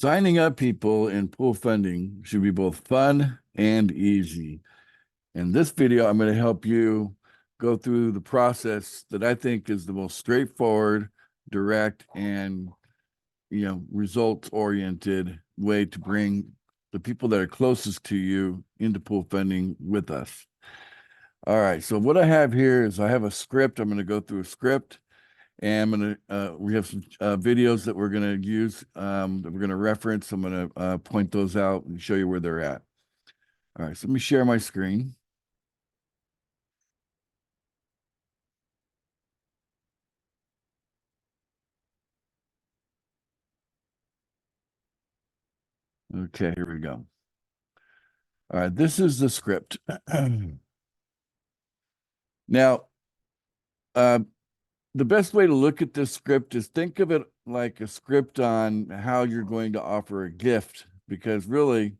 Signing up people in pool funding should be both fun and easy. In this video, I'm going to help you go through the process that I think is the most straightforward, direct, and results-oriented way to bring the people that are closest to you into pool funding with us. All right, so what I have here is I have a script. I'm going to go through a script. And I'm gonna we have some videos that we're gonna use that we're gonna reference. I'm gonna point those out and show you where they're at. All right, so let me share my screen. Okay, here we go. All right, this is the script. Now, the best way to look at this script is think of it like a script on how you're going to offer a gift, because really,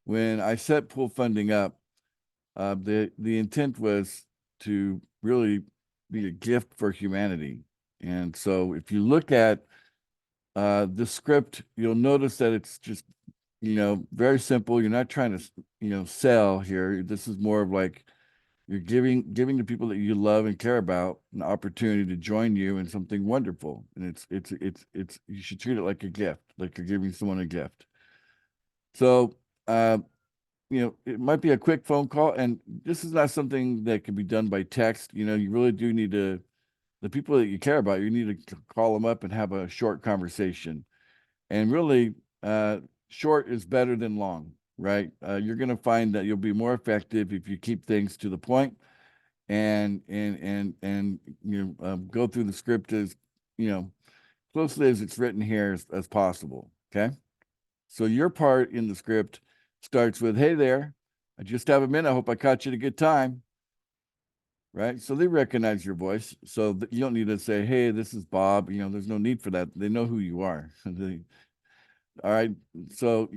when I set pool funding up, the intent was to really be a gift for humanity. And so if you look at the script, you'll notice that it's just, very simple. You're not trying to, sell here. This is more of like you're giving the people that you love and care about an opportunity to join you in something wonderful. And it's you should treat it like a gift, like you're giving someone a gift. So it might be a quick phone call, and this is not something that can be done by text. You really do need to, the people that you care about, you need to call them up and have a short conversation. And really, short is better than long, right? You're going to find that you'll be more effective if you keep things to the point and go through the script as, closely as it's written here as possible. Okay. So your part in the script starts with, "Hey there, I just have a minute. I hope I caught you at a good time." Right? So they recognize your voice. So you don't need to say, "Hey, this is Bob." There's no need for that. They know who you are. All right. So,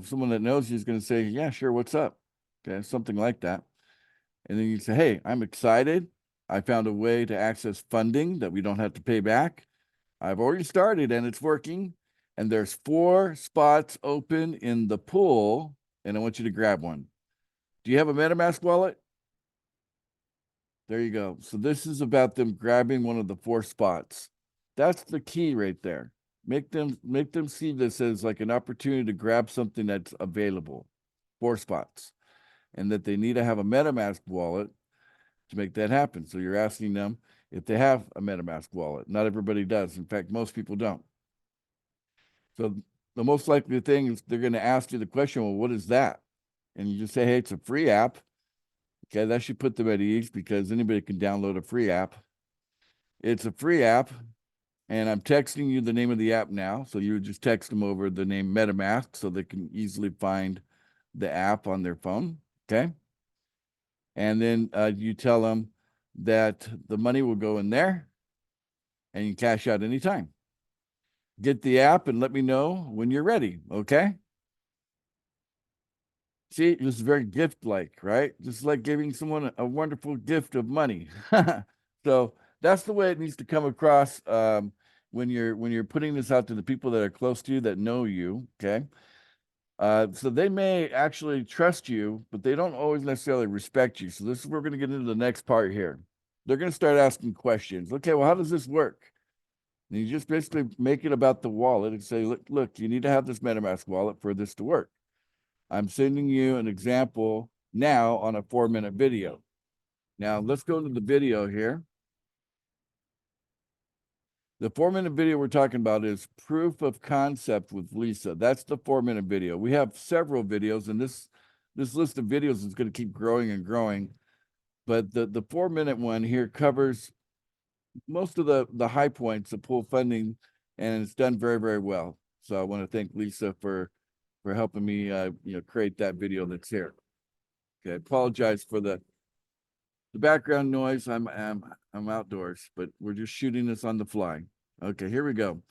someone that knows you is going to say, "Yeah, sure. What's up?" Okay. Something like that. And then you say, "Hey, I'm excited. I found a way to access funding that we don't have to pay back. I've already started and it's working. And there's 4 spots open in the pool, and I want you to grab one. Do you have a MetaMask wallet?" There you go. So this is about them grabbing one of the 4 spots. That's the key right there. Make them see this as like an opportunity to grab something that's available. 4 spots. And that they need to have a MetaMask wallet to make that happen. So you're asking them if they have a MetaMask wallet. Not everybody does. In fact, most people don't. So the most likely thing is they're going to ask you the question, "Well, what is that?" And you just say, "Hey, it's a free app." Okay, that should put them at ease because anybody can download a free app. It's a free app, and I'm texting you the name of the app now. So you would just text them over the name MetaMask so they can easily find the app on their phone. Okay. And then you tell them that the money will go in there and you cash out anytime. Get the app and let me know when you're ready. Okay. See, it's very gift-like, right? Just like giving someone a wonderful gift of money. So that's the way it needs to come across when you're putting this out to the people that are close to you, that know you. Okay. So they may actually trust you, but they don't always necessarily respect you. So this is where we're going to get into the next part here. They're going to start asking questions. Okay, well, how does this work? And you just basically make it about the wallet and say, look, you need to have this MetaMask wallet for this to work. I'm sending you an example now on a 4-minute video. Now let's go to the video here. The 4-minute video we're talking about is proof of concept with Lisa. That's the 4-minute video. We have several videos, and this list of videos is going to keep growing and growing. But the 4-minute one here covers most of the high points of pool funding, and it's done very, very well. So I want to thank Lisa for helping me create that video that's here. Okay, I apologize for the background noise. I'm outdoors, but we're just shooting this on the fly. Okay, here we go.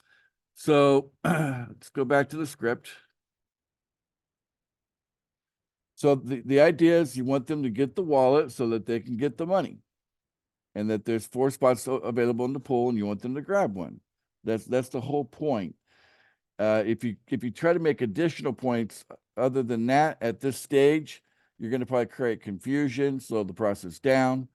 So let's go back to the script. So the idea is you want them to get the wallet so that they can get the money, and that there's 4 spots available in the pool, and you want them to grab one. That's the whole point. If you try to make additional points other than that at this stage, you're going to probably create confusion, slow the process down,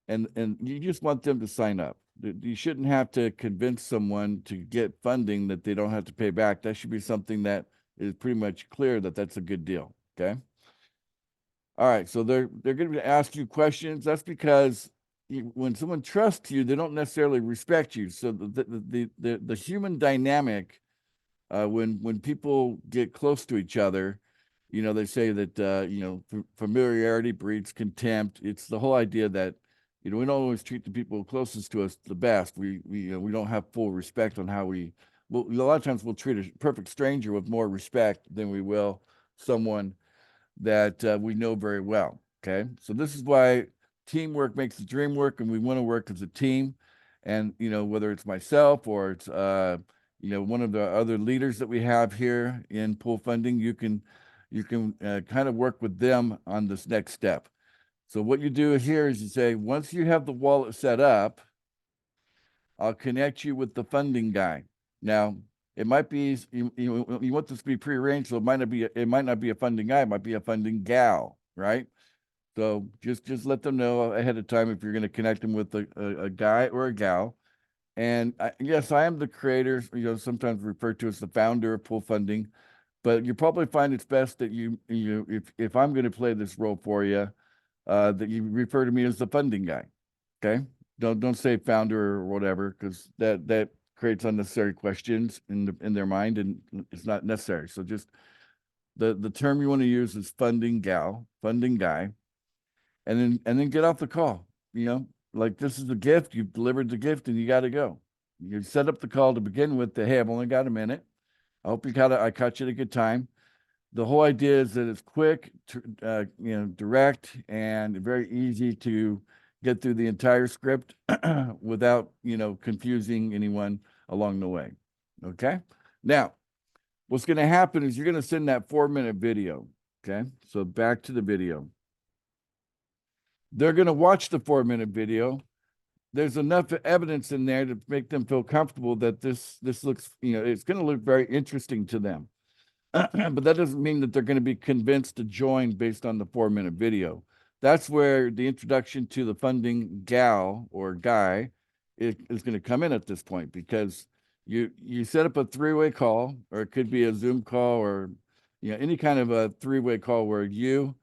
and you just want them to sign up. You shouldn't have to convince someone to get funding that they don't have to pay back. That should be something that is pretty much clear that that's a good deal. Okay. All right. So they're going to ask you questions. That's because when someone trusts you, they don't necessarily respect you. So the human dynamic, when people get close to each other, they say that familiarity breeds contempt. It's the whole idea that we don't always treat the people closest to us the best. We don't have full respect on how a lot of times we'll treat a perfect stranger with more respect than we will someone that we know very well. Okay, so this is why teamwork makes the dream work, and we want to work as a team. And whether it's myself or it's one of the other leaders that we have here in Pool Funding, you can kind of work with them on this next step. So what you do here is you say, once you have the wallet set up, I'll connect you with the funding guy. Now, it might be you want this to be prearranged, so it might not be a funding guy, it might be a funding gal, right? So just let them know ahead of time if you're going to connect them with a guy or a gal. And yes, I am the creator, sometimes referred to as the founder of Pool Funding, but you probably find it's best that if I'm going to play this role for you, that you refer to me as the funding guy. Okay. Don't say founder or whatever, because that creates unnecessary questions in their mind, and it's not necessary. So just the term you want to use is funding gal, funding guy, and then get off the call. Like, this is the gift, you've delivered the gift, and you got to go. You set up the call to begin with. Hey, I've only got a minute. I hope I caught you at a good time. The whole idea is that it's quick, direct, and very easy to get through the entire script without, confusing anyone along the way. Okay. Now, what's going to happen is you're going to send that 4-minute video. Okay. So back to the video. They're going to watch the 4-minute video. There's enough evidence in there to make them feel comfortable that this looks, it's going to look very interesting to them. But that doesn't mean that they're going to be convinced to join based on the 4-minute video. That's where the introduction to the funding gal or guy is going to come in at this point, because you set up a 3-way call, or it could be a Zoom call, or any kind of a 3-way call where you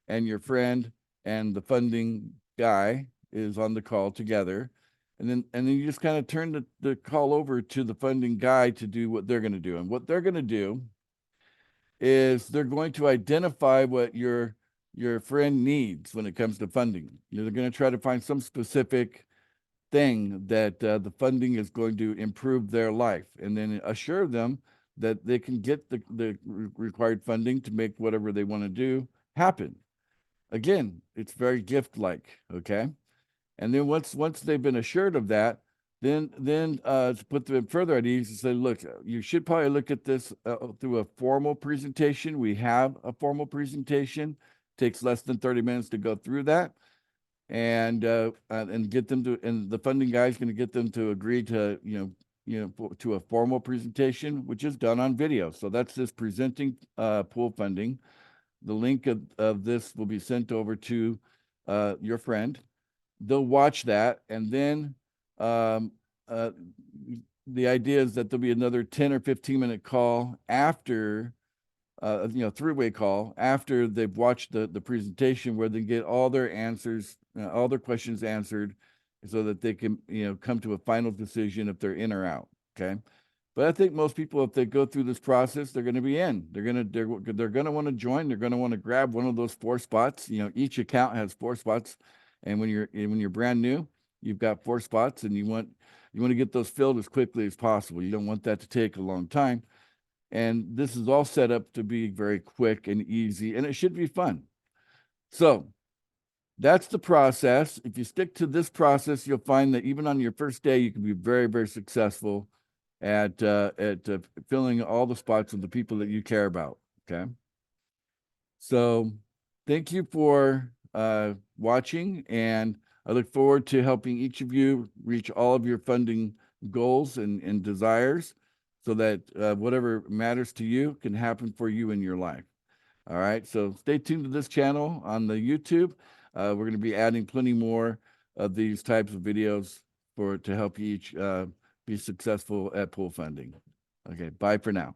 and your friend and the funding guy is on the call together. And then you just kind of turn the call over to the funding guy to do what they're going to do. And what they're going to do is they're going to identify what your friend needs when it comes to funding. They're going to try to find some specific thing that the funding is going to improve their life, and then assure them that they can get the required funding to make whatever they want to do happen. Again, it's very gift-like, okay? And then once they've been assured of that, then to put them further at ease and say, look, you should probably look at this through a formal presentation. We have a formal presentation. Takes less than 30 minutes to go through that, and get them to, and the funding guy is going to get them to agree to to a formal presentation, which is done on video. So that's this presenting pool funding. The link of this will be sent over to your friend. They'll watch that, and then the idea is that there'll be another 10 or 15-minute call after, 3-way call after they've watched the presentation, where they get all their answers, all their questions answered, so that they can, come to a final decision if they're in or out. Okay. But I think most people, if they go through this process, they're going to be in. They're going to want to join. They're going to want to grab one of those 4 spots. Each account has 4 spots, and when you're brand new, you've got 4 spots, and you want to get those filled as quickly as possible. You don't want that to take a long time. And this is all set up to be very quick and easy, and it should be fun. So that's the process. If you stick to this process, you'll find that even on your first day, you can be very, very successful at filling all the spots with the people that you care about. Okay. So thank you for watching, and I look forward to helping each of you reach all of your funding goals and desires. so that whatever matters to you can happen for you in your life. All right. So stay tuned to this channel on the YouTube. We're going to be adding plenty more of these types of videos to help you each be successful at pool funding. Okay. Bye for now.